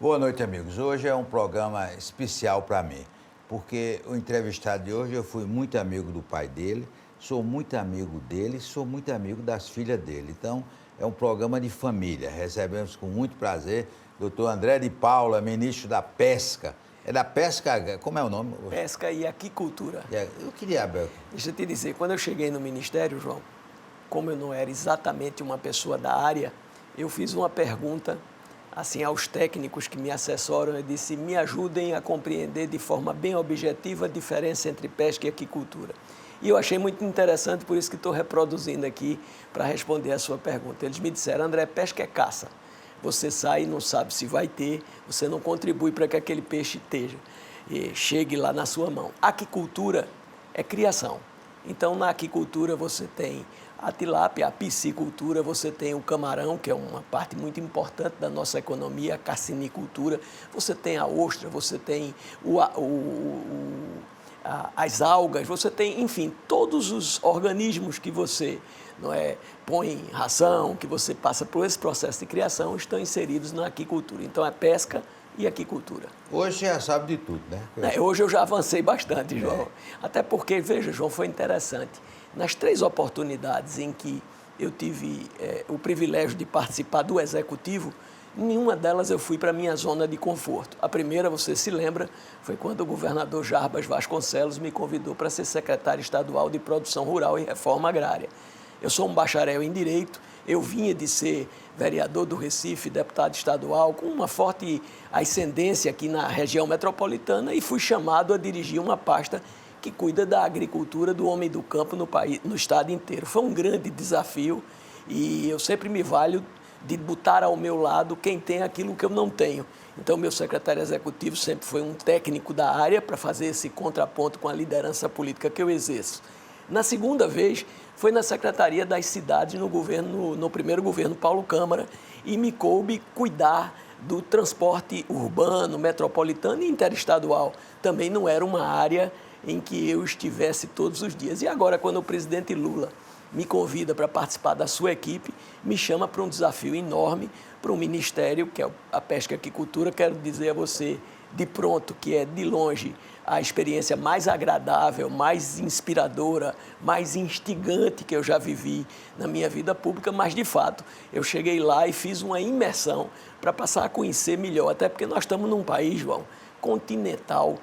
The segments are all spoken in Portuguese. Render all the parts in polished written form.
Boa noite, amigos. Hoje é um programa especial para mim, porque o entrevistado de hoje eu fui muito amigo do pai dele, sou muito amigo dele, sou muito amigo das filhas dele. Então, é um programa de família. Recebemos com muito prazer o Dr. André de Paula, ministro da Pesca. É da Pesca, como é o nome? Pesca e Aquicultura. Eu queria, Abel. Deixa eu te dizer, quando eu cheguei no Ministério, João, como eu não era exatamente uma pessoa da área, eu fiz uma pergunta assim aos técnicos que me assessoram. Eu disse: me ajudem a compreender de forma bem objetiva a diferença entre pesca e aquicultura. E eu achei muito interessante, por isso que estou reproduzindo aqui para responder a sua pergunta. Eles me disseram: André, pesca é caça. Você sai e não sabe se vai ter, você não contribui para que aquele peixe chegue lá na sua mão. Aquicultura é criação. Então, na aquicultura você tem a tilápia, a piscicultura, você tem o camarão, que é uma parte muito importante da nossa economia, a carcinicultura, você tem a ostra, você tem as algas, você tem, enfim, todos os organismos que você põe em ração, que você passa por esse processo de criação, estão inseridos na aquicultura. Então, é pesca e aquicultura. Hoje já sabe de tudo, né? Hoje eu já avancei bastante, João. Até porque, veja, João, foi interessante. Nas 3 oportunidades em que eu tive o privilégio de participar do Executivo, nenhuma delas eu fui para a minha zona de conforto. A primeira, você se lembra, foi quando o governador Jarbas Vasconcelos me convidou para ser secretário estadual de Produção Rural e Reforma Agrária. Eu sou um bacharel em Direito, eu vinha de ser vereador do Recife, deputado estadual, com uma forte ascendência aqui na região metropolitana, e fui chamado a dirigir uma pasta que cuida da agricultura do homem do campo no estado inteiro. Foi um grande desafio e eu sempre me valho de botar ao meu lado quem tem aquilo que eu não tenho. Então, meu secretário executivo sempre foi um técnico da área para fazer esse contraponto com a liderança política que eu exerço. Na segunda vez, foi na Secretaria das Cidades, no primeiro governo Paulo Câmara, e me coube cuidar do transporte urbano, metropolitano e interestadual. Também não era uma área em que eu estivesse todos os dias. E agora, quando o presidente Lula me convida para participar da sua equipe, me chama para um desafio enorme, para um ministério, que é a Pesca e Aquicultura. Quero dizer a você, de pronto, que é de longe a experiência mais agradável, mais inspiradora, mais instigante que eu já vivi na minha vida pública, mas, de fato, eu cheguei lá e fiz uma imersão para passar a conhecer melhor, até porque nós estamos num país, João, continental,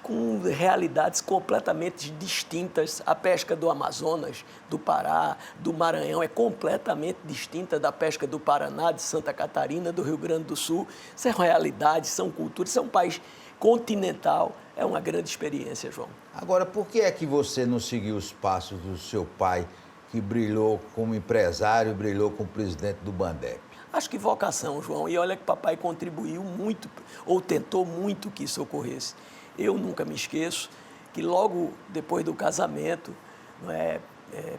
com realidades completamente distintas. A pesca do Amazonas, do Pará, do Maranhão é completamente distinta da pesca do Paraná, de Santa Catarina, do Rio Grande do Sul. São realidades, são culturas, são um país continental. É uma grande experiência, João. Agora, por que é que você não seguiu os passos do seu pai, que brilhou como empresário, brilhou como presidente do Bandep? Acho que vocação, João. E olha que papai contribuiu muito, ou tentou muito que isso ocorresse. Eu nunca me esqueço que logo depois do casamento,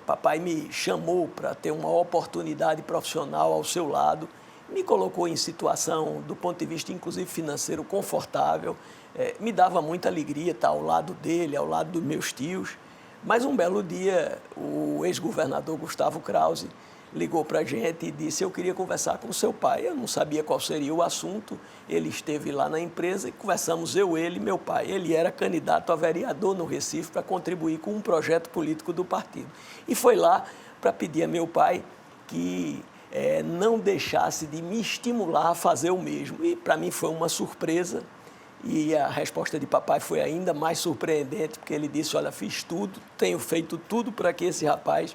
papai me chamou para ter uma oportunidade profissional ao seu lado, me colocou em situação, do ponto de vista inclusive financeiro, confortável, me dava muita alegria estar ao lado dele, ao lado dos meus tios. Mas um belo dia, o ex-governador Gustavo Krause ligou para a gente e disse: eu queria conversar com o seu pai. Eu não sabia qual seria o assunto. Ele esteve lá na empresa e conversamos, eu, ele e meu pai. Ele era candidato a vereador no Recife para contribuir com um projeto político do partido. E foi lá para pedir a meu pai que não deixasse de me estimular a fazer o mesmo. E para mim foi uma surpresa. E a resposta de papai foi ainda mais surpreendente, porque ele disse: olha, fiz tudo, tenho feito tudo para que esse rapaz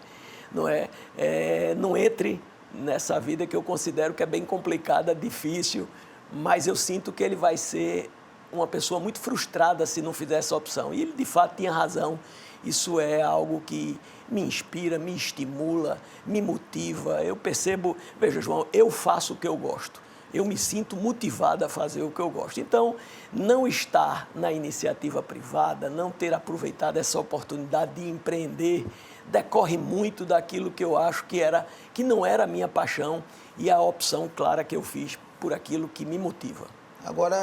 não entre nessa vida que eu considero que é bem complicada, difícil, mas eu sinto que ele vai ser uma pessoa muito frustrada se não fizer essa opção. E ele, de fato, tinha razão. Isso é algo que me inspira, me estimula, me motiva. Eu percebo, veja, João, eu faço o que eu gosto. Eu me sinto motivado a fazer o que eu gosto. Então, não estar na iniciativa privada, não ter aproveitado essa oportunidade de empreender, decorre muito daquilo que eu acho que não era a minha paixão e a opção clara que eu fiz por aquilo que me motiva. Agora,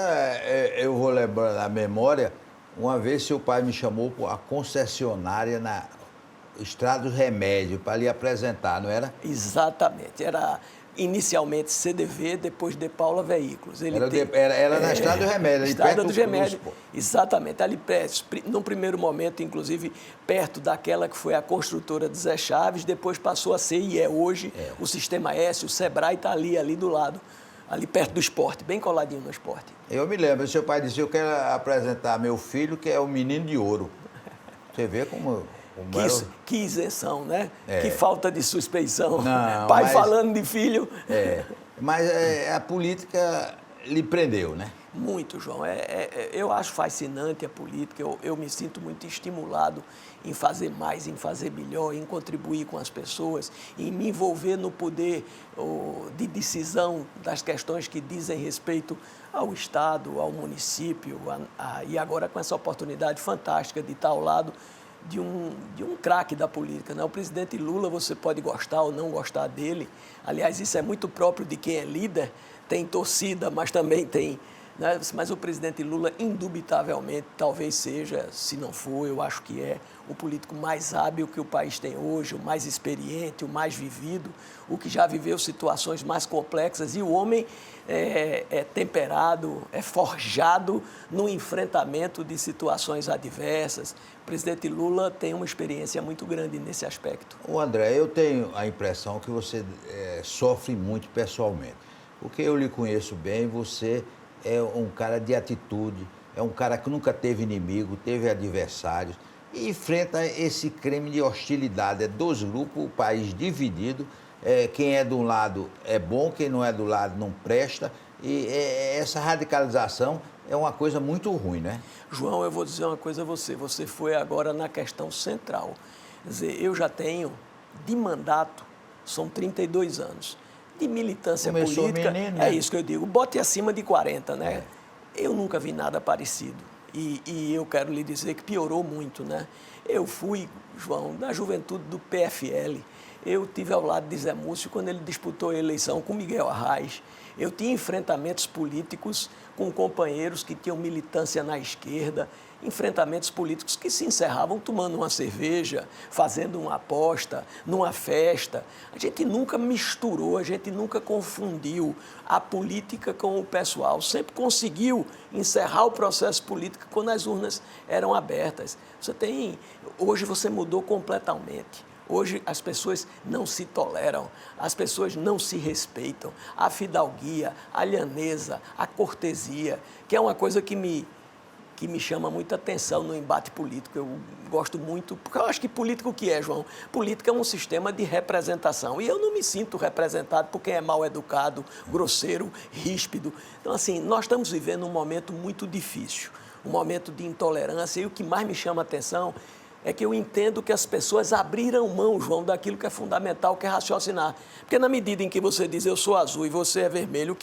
eu vou lembrar na memória, uma vez seu pai me chamou para a concessionária na Estrada do Remédio, para lhe apresentar, não era? Exatamente. inicialmente CDV, depois De Paula Veículos. Ele era na Estrada do Remédio, ali Estrada perto do Remédio, exatamente. Ali, num primeiro momento, inclusive, perto daquela que foi a construtora de Zé Chaves, depois passou a ser, e é hoje, o Sistema S, o Sebrae está ali do lado, ali perto do esporte, bem coladinho no esporte. Eu me lembro, seu pai disse, eu quero apresentar meu filho, que é o menino de ouro. Você vê como que isenção, né? Que falta de suspeição. Não, Pai falando de filho. Mas a política lhe prendeu, né? Muito, João. Eu acho fascinante a política, eu me sinto muito estimulado em fazer mais, em fazer melhor, em contribuir com as pessoas, em me envolver no poder de decisão das questões que dizem respeito ao Estado, ao município, e agora com essa oportunidade fantástica de estar ao lado de um craque da política, né? O presidente Lula, você pode gostar ou não gostar dele, aliás, isso é muito próprio de quem é líder, tem torcida, mas também tem, né? Mas o presidente Lula, indubitavelmente, talvez seja, se não for, eu acho que é o político mais hábil que o país tem hoje, o mais experiente, o mais vivido, o que já viveu situações mais complexas, e o homem é temperado, é forjado no enfrentamento de situações adversas. O presidente Lula tem uma experiência muito grande nesse aspecto. Ô André, eu tenho a impressão que você sofre muito pessoalmente, porque eu lhe conheço bem, você é um cara de atitude, é um cara que nunca teve inimigo, teve adversários, e enfrenta esse crime de hostilidade. É dois grupos, o país dividido, quem é de um lado é bom, quem não é do lado não presta, e essa radicalização é uma coisa muito ruim, né? João, eu vou dizer uma coisa a você, você foi agora na questão central. Quer dizer, eu já tenho, de mandato, são 32 anos. De militância política, menino, né? É isso que eu digo, bote acima de 40, né? Eu nunca vi nada parecido. E eu quero lhe dizer que piorou muito, né? Eu fui, João, da juventude do PFL. Eu tive ao lado de Zé Múcio quando ele disputou a eleição com Miguel Arraes. Eu tinha enfrentamentos políticos com companheiros que tinham militância na esquerda, enfrentamentos políticos que se encerravam tomando uma cerveja, fazendo uma aposta, numa festa. A gente nunca misturou, a gente nunca confundiu a política com o pessoal. Sempre conseguiu encerrar o processo político quando as urnas eram abertas. Hoje você mudou completamente. Hoje as pessoas não se toleram, as pessoas não se respeitam. A fidalguia, a lhaneza, a cortesia, que é uma coisa que me chama muita atenção no embate político. Eu gosto muito, porque eu acho que político o que é, João? Política é um sistema de representação. E eu não me sinto representado por quem é mal educado, grosseiro, ríspido. Então, assim, nós estamos vivendo um momento muito difícil, um momento de intolerância, e o que mais me chama a atenção é que eu entendo que as pessoas abriram mão, João, daquilo que é fundamental, que é raciocinar. Porque na medida em que você diz eu sou azul e você é vermelho,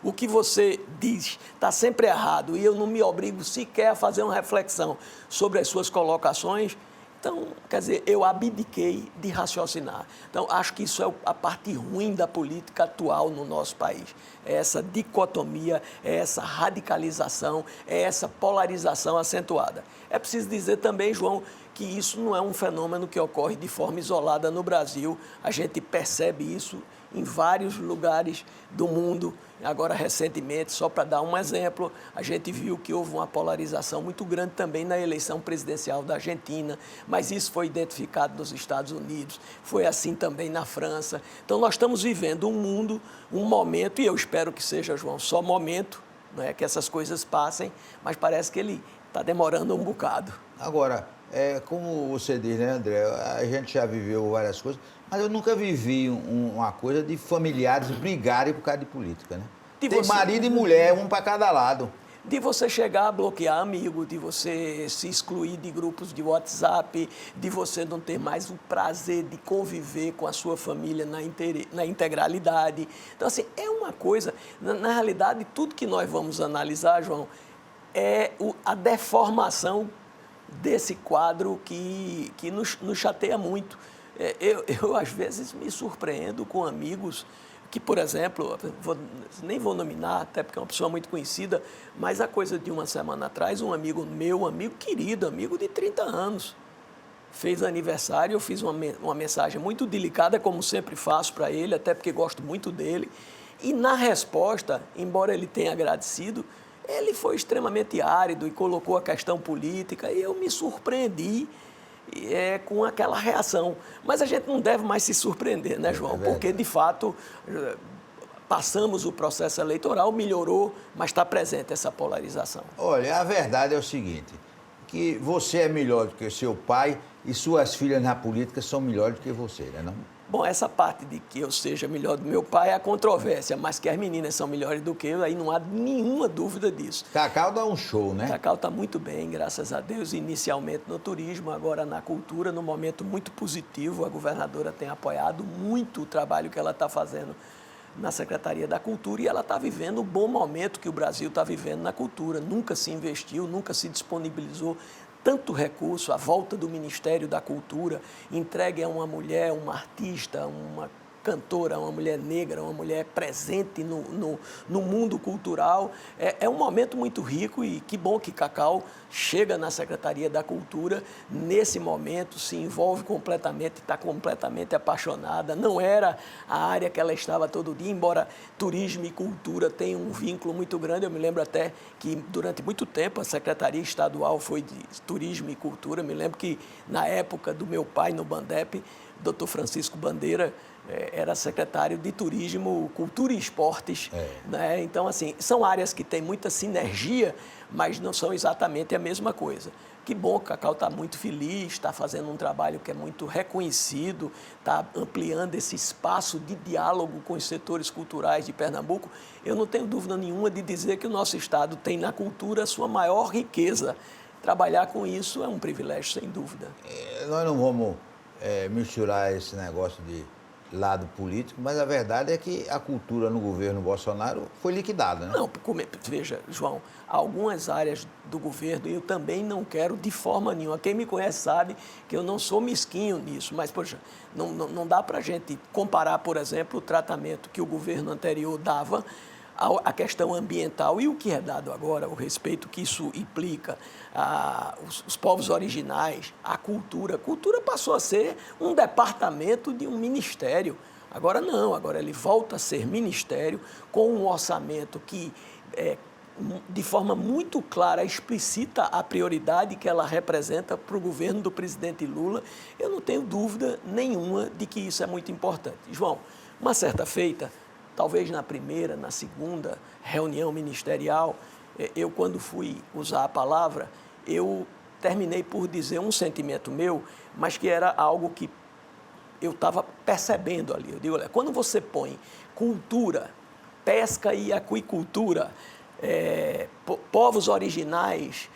o que você diz está sempre errado, e eu não me obrigo sequer a fazer uma reflexão sobre as suas colocações. Então, quer dizer, eu abdiquei de raciocinar. Então, acho que isso é a parte ruim da política atual no nosso país. É essa dicotomia, é essa radicalização, é essa polarização acentuada. É preciso dizer também, João, que isso não é um fenômeno que ocorre de forma isolada no Brasil. A gente percebe isso em vários lugares do mundo. Agora, recentemente, só para dar um exemplo, a gente viu que houve uma polarização muito grande também na eleição presidencial da Argentina, mas isso foi identificado nos Estados Unidos, foi assim também na França. Então, nós estamos vivendo um mundo, um momento, e eu espero que seja, João, só momento, não é que essas coisas passem, mas parece que ele está demorando um bocado. Agora, como você diz, né, André, a gente já viveu várias coisas, mas eu nunca vivi uma coisa de familiares brigarem por causa de política, né? Tem marido e mulher, um para cada lado. De você chegar a bloquear amigo, de você se excluir de grupos de WhatsApp, de você não ter mais o prazer de conviver com a sua família na integralidade. Então, assim, é uma coisa... Na realidade, tudo que nós vamos analisar, João, é a deformação desse quadro que nos chateia muito. Eu, às vezes, me surpreendo com amigos que, por exemplo, nem vou nominar, até porque é uma pessoa muito conhecida, mas há coisa de uma semana atrás, um amigo meu, amigo querido, amigo de 30 anos, fez aniversário, eu fiz uma mensagem muito delicada, como sempre faço para ele, até porque gosto muito dele. E na resposta, embora ele tenha agradecido, ele foi extremamente árido e colocou a questão política, e eu me surpreendi com aquela reação. Mas a gente não deve mais se surpreender, né, João? Porque, de fato, passamos o processo eleitoral, melhorou, mas está presente essa polarização. Olha, a verdade é o seguinte, que você é melhor do que seu pai e suas filhas na política são melhores do que você, né, não? Bom, essa parte de que eu seja melhor do meu pai é a controvérsia, mas que as meninas são melhores do que eu, aí não há nenhuma dúvida disso. Cacau dá um show, né? Cacau está muito bem, graças a Deus, inicialmente no turismo, agora na cultura, num momento muito positivo. A governadora tem apoiado muito o trabalho que ela está fazendo na Secretaria da Cultura e ela está vivendo o bom momento que o Brasil está vivendo na cultura. Nunca se investiu, nunca se disponibilizou tanto recurso, a volta do Ministério da Cultura, entregue a uma mulher, uma artista, uma cantora, uma mulher negra, uma mulher presente no mundo cultural. É um momento muito rico e que bom que Cacau chega na Secretaria da Cultura nesse momento, se envolve completamente, está completamente apaixonada. Não era a área que ela estava todo dia, embora turismo e cultura tenham um vínculo muito grande. Eu me lembro até que durante muito tempo a Secretaria Estadual foi de Turismo e Cultura. Eu me lembro que na época do meu pai no Bandep, Dr. Francisco Bandeira era secretário de Turismo, Cultura e Esportes. Né? Então, assim, são áreas que têm muita sinergia, mas não são exatamente a mesma coisa. Que bom que Cacau está muito feliz, está fazendo um trabalho que é muito reconhecido, está ampliando esse espaço de diálogo com os setores culturais de Pernambuco. Eu não tenho dúvida nenhuma de dizer que o nosso Estado tem na cultura a sua maior riqueza. Trabalhar com isso é um privilégio, sem dúvida. Nós não vamos misturar esse negócio de lado político, mas a verdade é que a cultura no governo Bolsonaro foi liquidada, né? Não, veja, João, algumas áreas do governo eu também não quero de forma nenhuma. Quem me conhece sabe que eu não sou mesquinho nisso, mas, poxa, não dá para a gente comparar, por exemplo, o tratamento que o governo anterior dava à questão ambiental e o que é dado agora, o respeito que isso implica, os povos originais, a cultura. A cultura passou a ser um departamento de um ministério. Agora não, agora ele volta a ser ministério com um orçamento que, de forma muito clara, explicita a prioridade que ela representa para o governo do presidente Lula. Eu não tenho dúvida nenhuma de que isso é muito importante. João, uma certa feita, talvez na primeira, na segunda reunião ministerial, eu, quando fui usar a palavra, eu terminei por dizer um sentimento meu, mas que era algo que eu estava percebendo ali. Eu digo, olha, quando você põe cultura, pesca e aquicultura, povos originais,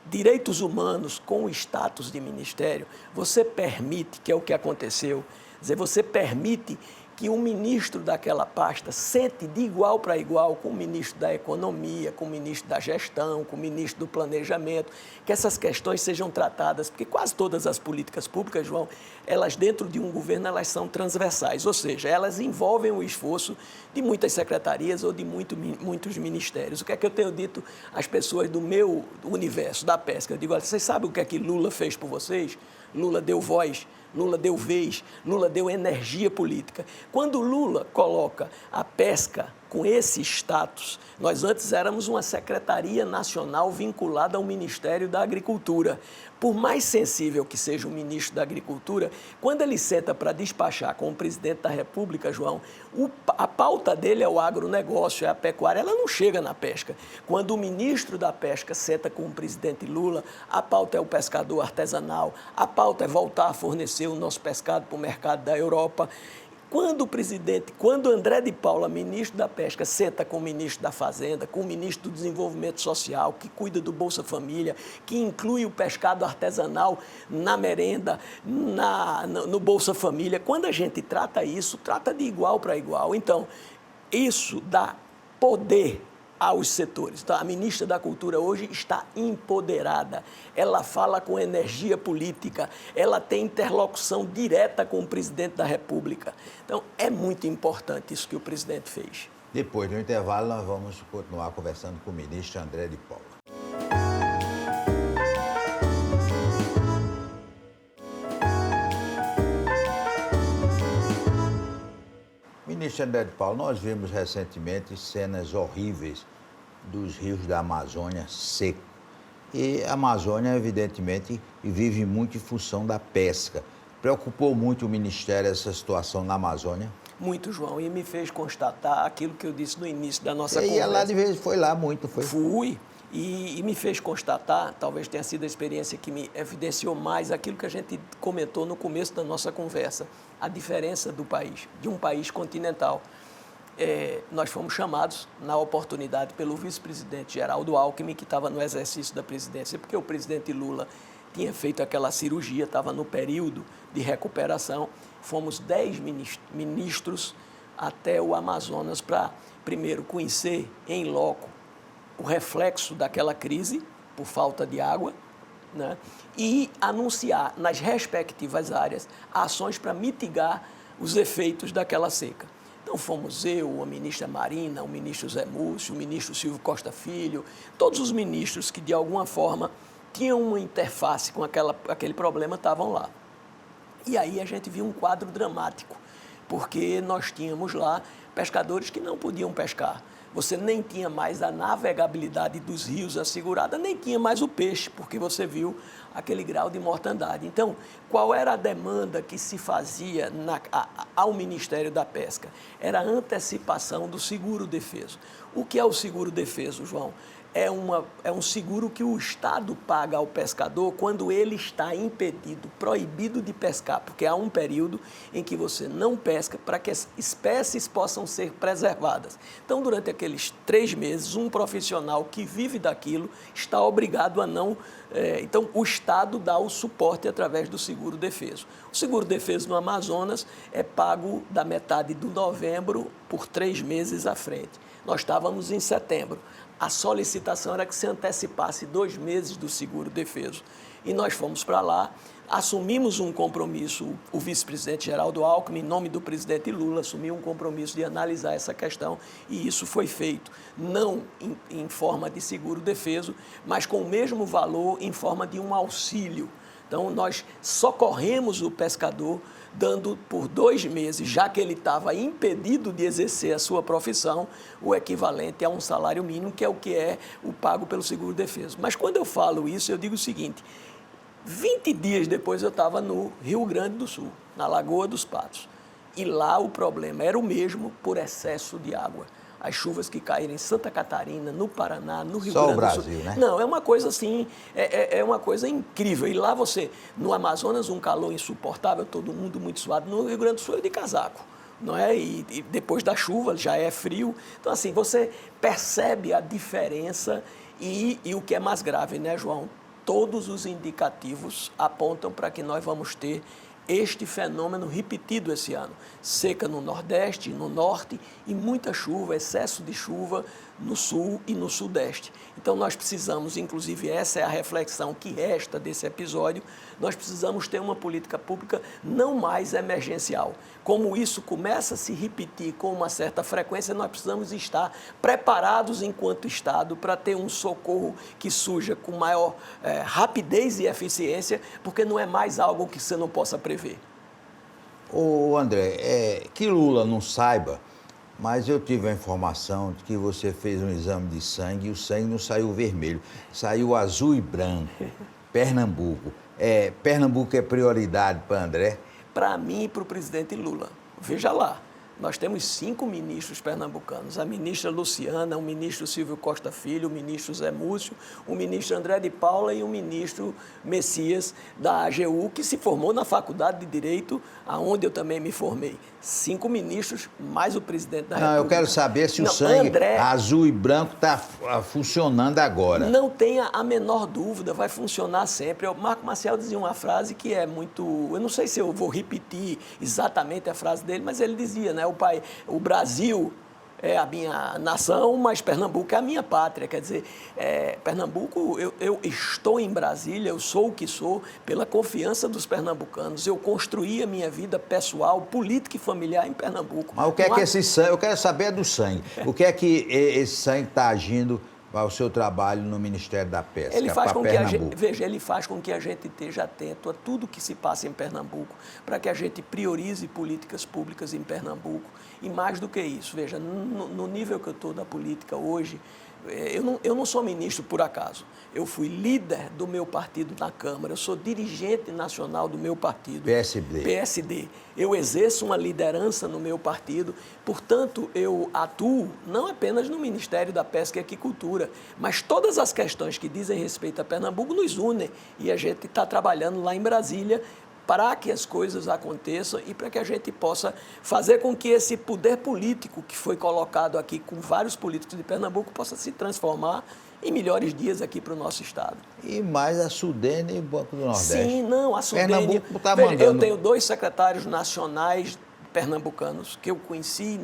direitos humanos com status de ministério, você permite, que é o que aconteceu, dizer, você permite que o ministro daquela pasta sente de igual para igual com o ministro da Economia, com o ministro da Gestão, com o ministro do Planejamento, que essas questões sejam tratadas, porque quase todas as políticas públicas, João, elas dentro de um governo, elas são transversais, ou seja, elas envolvem o esforço de muitas secretarias ou de muitos ministérios. O que é que eu tenho dito às pessoas do meu universo, da pesca? Eu digo, olha, vocês sabem o que é que Lula fez por vocês? Lula deu voz, Lula deu vez, Lula deu energia política. Quando Lula coloca a pesca com esse status, nós antes éramos uma secretaria nacional vinculada ao Ministério da Agricultura. Por mais sensível que seja o ministro da Agricultura, quando ele senta para despachar com o presidente da República, João, a pauta dele é o agronegócio, é a pecuária, ela não chega na pesca. Quando o ministro da Pesca senta com o presidente Lula, a pauta é o pescador artesanal, a pauta é voltar a fornecer o nosso pescado para o mercado da Europa. Quando André de Paula, ministro da Pesca, senta com o ministro da Fazenda, com o ministro do Desenvolvimento Social, que cuida do Bolsa Família, que inclui o pescado artesanal na merenda, no Bolsa Família, quando a gente trata isso, trata de igual para igual. Então, isso dá poder aos setores. Então, a ministra da Cultura hoje está empoderada, ela fala com energia política, ela tem interlocução direta com o presidente da República. Então, é muito importante isso que o presidente fez. Depois do intervalo, nós vamos continuar conversando com o ministro André de Paula. ministro André de Paula, nós vimos recentemente cenas horríveis dos rios da Amazônia seco. E a Amazônia, evidentemente, vive muito em função da pesca. Preocupou muito o Ministério essa situação na Amazônia? Muito, João, e me fez constatar aquilo que eu disse no início da nossa conversa. E lá de vez, foi lá muito, foi? Fui, e me fez constatar, talvez tenha sido a experiência que me evidenciou mais aquilo que a gente comentou no começo da nossa conversa, a diferença do país, de um país continental. Nós fomos chamados, na oportunidade, pelo vice-presidente Geraldo Alckmin, que estava no exercício da presidência, porque o presidente Lula tinha feito aquela cirurgia, estava no período de recuperação. Fomos 10 ministros até o Amazonas para, primeiro, conhecer em loco o reflexo daquela crise, por falta de água, né? E anunciar nas respectivas áreas ações para mitigar os efeitos daquela seca. Então fomos eu, a ministra Marina, o ministro Zé Múcio, o ministro Silvio Costa Filho, todos os ministros que de alguma forma tinham uma interface com aquele problema estavam lá. E aí a gente viu um quadro dramático, porque nós tínhamos lá pescadores que não podiam pescar. Você nem tinha mais a navegabilidade dos rios assegurada, nem tinha mais o peixe, porque você viu aquele grau de mortandade. Então, qual era a demanda que se fazia ao Ministério da Pesca? Era a antecipação do seguro-defeso. O que é o seguro-defeso, João? É um seguro que o Estado paga ao pescador quando ele está impedido, proibido de pescar, porque há um período em que você não pesca para que as espécies possam ser preservadas. Então, durante aqueles 3 meses, um profissional que vive daquilo está obrigado a não... Então, o Estado dá o suporte através do seguro-defeso. O seguro-defeso no Amazonas é pago da metade de novembro por 3 meses à frente. Nós estávamos em setembro. A solicitação era que se antecipasse 2 meses do seguro-defeso. E nós fomos para lá, assumimos um compromisso, o vice-presidente Geraldo Alckmin, em nome do presidente Lula, assumiu um compromisso de analisar essa questão, e isso foi feito, não em forma de seguro-defeso, mas com o mesmo valor em forma de um auxílio. Então, nós socorremos o pescador, dando por 2 meses, já que ele estava impedido de exercer a sua profissão, o equivalente a um salário mínimo, que é o pago pelo seguro-defeso. Mas quando eu falo isso, eu digo o seguinte: 20 dias depois eu estava no Rio Grande do Sul, na Lagoa dos Patos, e lá o problema era o mesmo por excesso de água. As chuvas que caíram em Santa Catarina, no Paraná, no Rio Grande do Sul. Só o Brasil, né? Não, é uma coisa assim, é uma coisa incrível. E lá você, no Amazonas, um calor insuportável, todo mundo muito suado. No Rio Grande do Sul é de casaco, não é? E depois da chuva já é frio. Então, assim, você percebe a diferença e o que é mais grave, né, João? Todos os indicativos apontam para que nós vamos ter este fenômeno repetido esse ano. Seca no Nordeste, no Norte e muita chuva, excesso de chuva no Sul e no Sudeste. Então nós precisamos, inclusive essa é a reflexão que resta desse episódio, nós precisamos ter uma política pública não mais emergencial. Como isso começa a se repetir com uma certa frequência, nós precisamos estar preparados enquanto Estado para ter um socorro que surja com maior rapidez e eficiência, porque não é mais algo que você não possa prever. Ô André, que Lula não saiba, mas eu tive a informação de que você fez um exame de sangue e o sangue não saiu vermelho, saiu azul e branco. Pernambuco. Pernambuco é prioridade para André? Para mim e para o presidente Lula. Veja lá, nós temos 5 ministros pernambucanos. A ministra Luciana, o ministro Silvio Costa Filho, o ministro Zé Múcio, o ministro André de Paula e o ministro Messias da AGU, que se formou na Faculdade de Direito, aonde eu também me formei. 5 ministros, mais o presidente da República. Não, eu quero saber se o sangue azul e branco está funcionando agora. Não tenha a menor dúvida, vai funcionar sempre. O Marco Maciel dizia uma frase que é muito... Eu não sei se eu vou repetir exatamente a frase dele, mas ele dizia, né? O Brasil é a minha nação, mas Pernambuco é a minha pátria. Quer dizer, Pernambuco, eu estou em Brasília, eu sou o que sou, pela confiança dos pernambucanos. Eu construí a minha vida pessoal, política e familiar em Pernambuco. Mas o que é que esse sangue... Eu quero saber do sangue. O que é que esse sangue está agindo ao seu trabalho no Ministério da Pesca Ele faz para com que Pernambuco? veja, ele faz com que a gente esteja atento a tudo que se passa em Pernambuco, para que a gente priorize políticas públicas em Pernambuco. E mais do que isso, veja, no nível que eu estou da política hoje, eu não sou ministro por acaso. Eu fui líder do meu partido na Câmara, eu sou dirigente nacional do meu partido. PSD. Eu exerço uma liderança no meu partido, portanto, eu atuo não apenas no Ministério da Pesca e Aquicultura, mas todas as questões que dizem respeito a Pernambuco nos unem. E a gente está trabalhando lá em Brasília para que as coisas aconteçam e para que a gente possa fazer com que esse poder político que foi colocado aqui com vários políticos de Pernambuco possa se transformar em melhores dias aqui para o nosso estado. E mais a Sudene e o Banco do Nordeste. Sim, não, a Sudene... Pernambuco está mandando... Eu tenho 2 secretários nacionais pernambucanos que eu conheci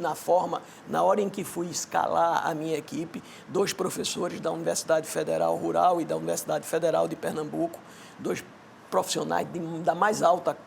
na hora em que fui escalar a minha equipe, 2 professores da Universidade Federal Rural e da Universidade Federal de Pernambuco, 2 profissionais da mais alta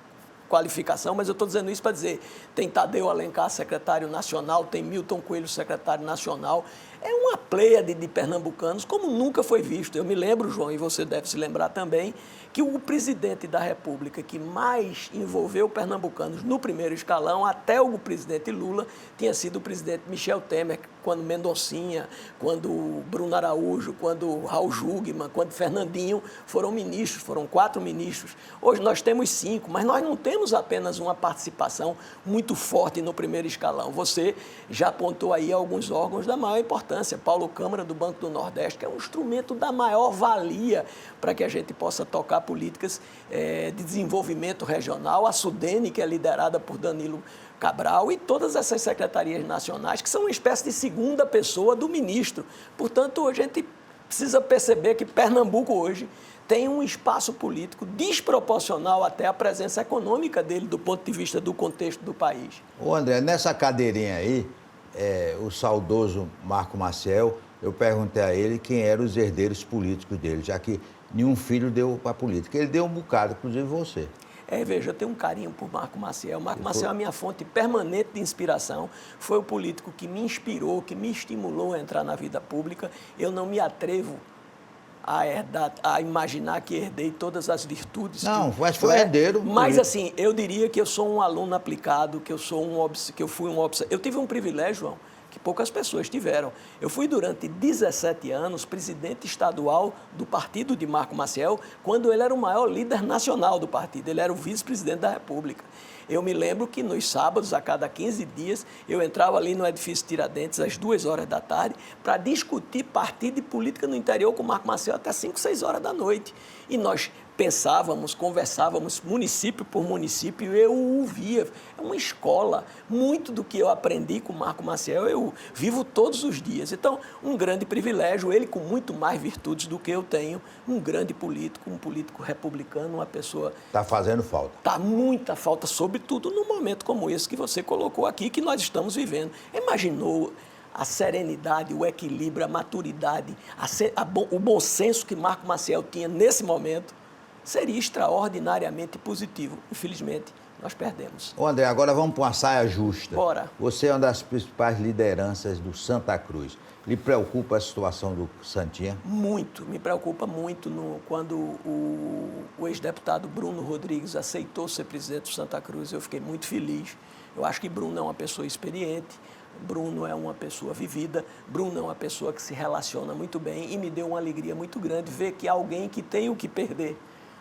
qualificação, mas eu estou dizendo isso para dizer, tem Tadeu Alencar, secretário nacional, tem Milton Coelho, secretário nacional, é uma pleiade de pernambucanos como nunca foi visto. Eu me lembro, João, e você deve se lembrar também, que o presidente da República que mais envolveu pernambucanos no primeiro escalão, até o presidente Lula, tinha sido o presidente Michel Temer, quando Mendoncinha, quando Bruno Araújo, quando Raul Jugman, quando Fernandinho foram ministros, foram 4 ministros. Hoje nós temos 5, mas nós não temos apenas uma participação muito forte no primeiro escalão. Você já apontou aí alguns órgãos da maior importância. Paulo Câmara, do Banco do Nordeste, que é um instrumento da maior valia para que a gente possa tocar políticas de desenvolvimento regional. A Sudene, que é liderada por Danilo Cabral, e todas essas secretarias nacionais, que são uma espécie de segunda pessoa do ministro. Portanto, a gente precisa perceber que Pernambuco hoje tem um espaço político desproporcional até à presença econômica dele, do ponto de vista do contexto do país. Ô André, nessa cadeirinha aí, o saudoso Marco Maciel, eu perguntei a ele quem eram os herdeiros políticos dele, já que nenhum filho deu para a política. Ele deu um bocado, inclusive você. Veja, eu tenho um carinho por Marco Maciel. Marco Maciel é a minha fonte permanente de inspiração. Foi o político que me inspirou, que me estimulou a entrar na vida pública. Eu não me atrevo a imaginar que herdei todas as virtudes. Não, mas foi herdeiro. Mas, assim, eu diria que eu sou um aluno aplicado, que eu fui um observador. Eu tive um privilégio, João, que poucas pessoas tiveram. Eu fui, durante 17 anos, presidente estadual do partido de Marco Maciel, quando ele era o maior líder nacional do partido. Ele era o vice-presidente da República. Eu me lembro que nos sábados, a cada 15 dias, eu entrava ali no edifício Tiradentes às 2 horas da tarde para discutir partido e política no interior com o Marco Maciel até 5, 6 horas da noite. E nós pensávamos, conversávamos município por município, eu o ouvia. É uma escola. Muito do que eu aprendi com o Marco Maciel, eu vivo todos os dias. Então, um grande privilégio, ele com muito mais virtudes do que eu tenho, um grande político, um político republicano, uma pessoa... Está fazendo falta. Está muita falta, sobretudo num momento como esse que você colocou aqui, que nós estamos vivendo. Imaginou a serenidade, o equilíbrio, a maturidade, o bom senso que Marco Maciel tinha nesse momento? Seria extraordinariamente positivo. Infelizmente, nós perdemos. Ô André, agora vamos para uma saia justa. Bora. Você é uma das principais lideranças do Santa Cruz. Lhe preocupa a situação do Santinha? Muito, me preocupa muito quando o ex-deputado Bruno Rodrigues aceitou ser presidente do Santa Cruz. Eu fiquei muito feliz. Eu acho que Bruno é uma pessoa experiente, Bruno é uma pessoa vivida, Bruno é uma pessoa que se relaciona muito bem e me deu uma alegria muito grande ver que alguém que tem o que perder,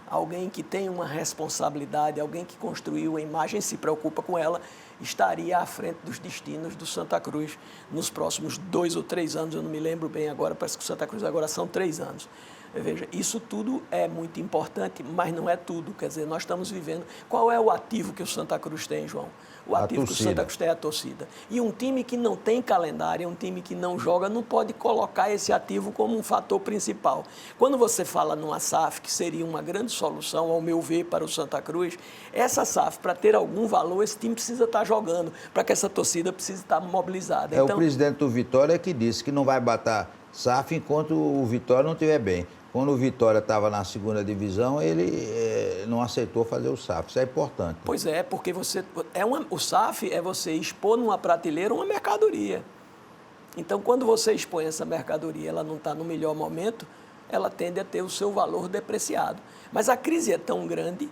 alguém que tem uma responsabilidade, alguém que construiu a imagem e se preocupa com ela, estaria à frente dos destinos do Santa Cruz nos próximos 2 ou 3 anos, eu não me lembro bem agora, parece que o Santa Cruz agora são 3 anos. Veja, isso tudo é muito importante, mas não é tudo. Quer dizer, nós estamos vivendo... Qual é o ativo que o Santa Cruz tem, João? O ativo que o Santa Cruz tem é a torcida. E um time que não tem calendário, um time que não joga, não pode colocar esse ativo como um fator principal. Quando você fala numa SAF, que seria uma grande solução, ao meu ver, para o Santa Cruz, essa SAF, para ter algum valor, esse time precisa estar jogando, para que essa torcida precise estar mobilizada. Então, o presidente do Vitória que disse que não vai botar SAF enquanto o Vitória não estiver bem. Quando o Vitória estava na 2ª divisão, ele não aceitou fazer o SAF. Isso é importante. Pois é, porque o SAF é você expor numa prateleira uma mercadoria. Então, quando você expõe essa mercadoria, ela não está no melhor momento, ela tende a ter o seu valor depreciado. Mas a crise é tão grande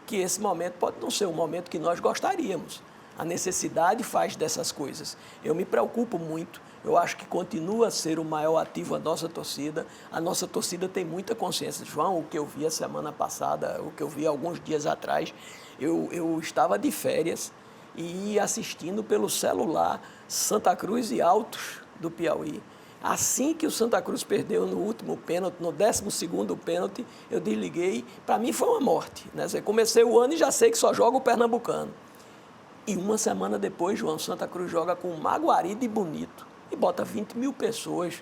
que esse momento pode não ser o momento que nós gostaríamos. A necessidade faz dessas coisas. Eu me preocupo muito, eu acho que continua a ser o maior ativo a nossa torcida. A nossa torcida tem muita consciência. João, o que eu vi a semana passada, o que eu vi alguns dias atrás, eu estava de férias e assistindo pelo celular Santa Cruz e Altos do Piauí. Assim que o Santa Cruz perdeu no último pênalti, no 12º pênalti, eu desliguei. Para mim foi uma morte, né? Eu comecei o ano e já sei que só joga o pernambucano. E uma semana depois, João, Santa Cruz joga com Maguari de Bonito e bota 20 mil pessoas.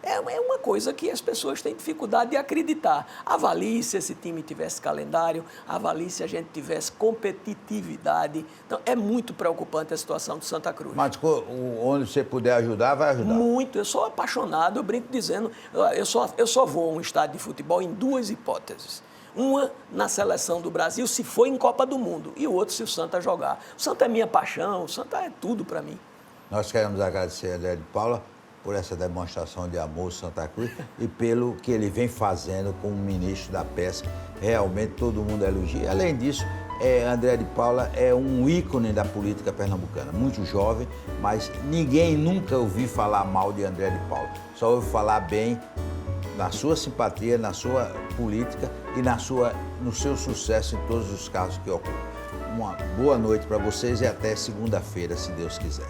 É uma coisa que as pessoas têm dificuldade de acreditar. Avalie se esse time tivesse calendário, avalie se a gente tivesse competitividade. Então, é muito preocupante a situação do Santa Cruz. Mas onde você puder ajudar, vai ajudar. Muito. Eu sou apaixonado, eu brinco dizendo, eu só vou a um estádio de futebol em duas hipóteses. Uma na seleção do Brasil, se for em Copa do Mundo, e o outro se o Santa jogar. O Santa é minha paixão, o Santa é tudo para mim. Nós queremos agradecer a André de Paula por essa demonstração de amor ao Santa Cruz e pelo que ele vem fazendo como ministro da Pesca. Realmente todo mundo elogia. Além disso, André de Paula é um ícone da política pernambucana, muito jovem, mas ninguém nunca ouviu falar mal de André de Paula. Só ouviu falar bem na sua simpatia, na sua política e no seu sucesso em todos os casos que ocorrem. Uma boa noite para vocês e até segunda-feira, se Deus quiser.